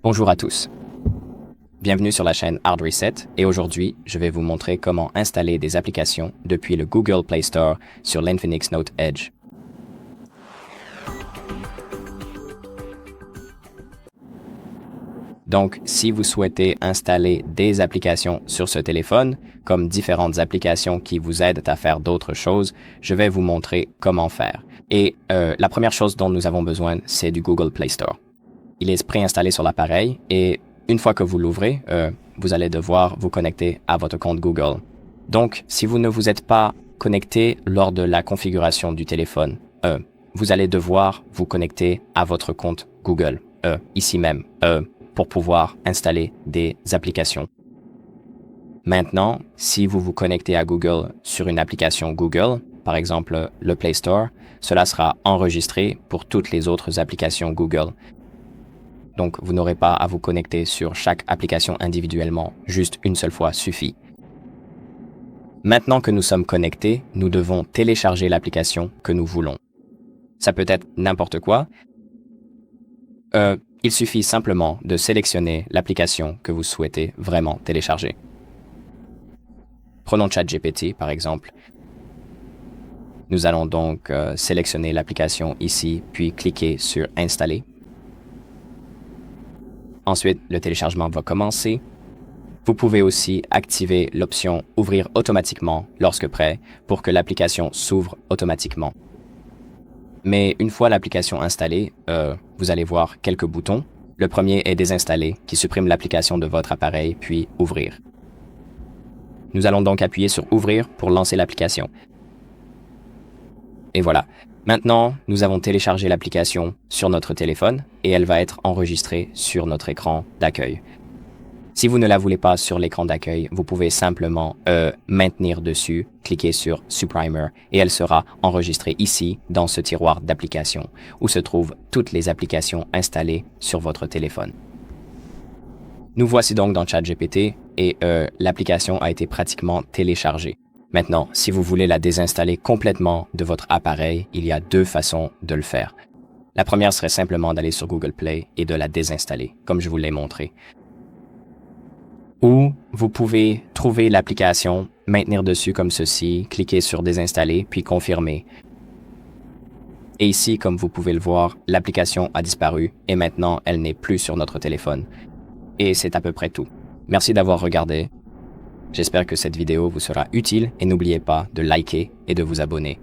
Bonjour à tous. Bienvenue sur la chaîne Hard Reset et aujourd'hui, je vais vous montrer comment installer des applications depuis le Google Play Store sur l'Infinix Note Edge. Donc, si vous souhaitez installer des applications sur ce téléphone, comme différentes applications qui vous aident à faire d'autres choses, je vais vous montrer comment faire. Et la première chose dont nous avons besoin, c'est du Google Play Store. Il est préinstallé sur l'appareil et une fois que vous l'ouvrez, vous allez devoir vous connecter à votre compte Google. Donc, si vous ne vous êtes pas connecté lors de la configuration du téléphone, vous allez devoir vous connecter à votre compte Google, ici même, pour pouvoir installer des applications. Maintenant, si vous vous connectez à Google sur une application Google, par exemple le Play Store, cela sera enregistré pour toutes les autres applications Google. Donc, vous n'aurez pas à vous connecter sur chaque application individuellement, juste une seule fois suffit. Maintenant que nous sommes connectés, nous devons télécharger l'application que nous voulons. Ça peut être n'importe quoi. Il suffit simplement de sélectionner l'application que vous souhaitez vraiment télécharger. Prenons ChatGPT par exemple. Nous allons donc sélectionner l'application ici, puis cliquer sur « Installer ». Ensuite, le téléchargement va commencer. Vous pouvez aussi activer l'option « Ouvrir automatiquement » lorsque prêt pour que l'application s'ouvre automatiquement. Mais une fois l'application installée, vous allez voir quelques boutons. Le premier est « Désinstaller » qui supprime l'application de votre appareil, puis « Ouvrir ». Nous allons donc appuyer sur « Ouvrir » pour lancer l'application. Et voilà. Maintenant, nous avons téléchargé l'application sur notre téléphone et elle va être enregistrée sur notre écran d'accueil. Si vous ne la voulez pas sur l'écran d'accueil, vous pouvez simplement maintenir dessus, cliquer sur Supprimer et elle sera enregistrée ici dans ce tiroir d'applications où se trouvent toutes les applications installées sur votre téléphone. Nous voici donc dans ChatGPT et l'application a été pratiquement téléchargée. Maintenant, si vous voulez la désinstaller complètement de votre appareil, il y a deux façons de le faire. La première serait simplement d'aller sur Google Play et de la désinstaller, comme je vous l'ai montré. Ou vous pouvez trouver l'application, maintenir dessus comme ceci, cliquer sur Désinstaller, puis Confirmer. Et ici, comme vous pouvez le voir, l'application a disparu et maintenant elle n'est plus sur notre téléphone. Et c'est à peu près tout. Merci d'avoir regardé. J'espère que cette vidéo vous sera utile et n'oubliez pas de liker et de vous abonner.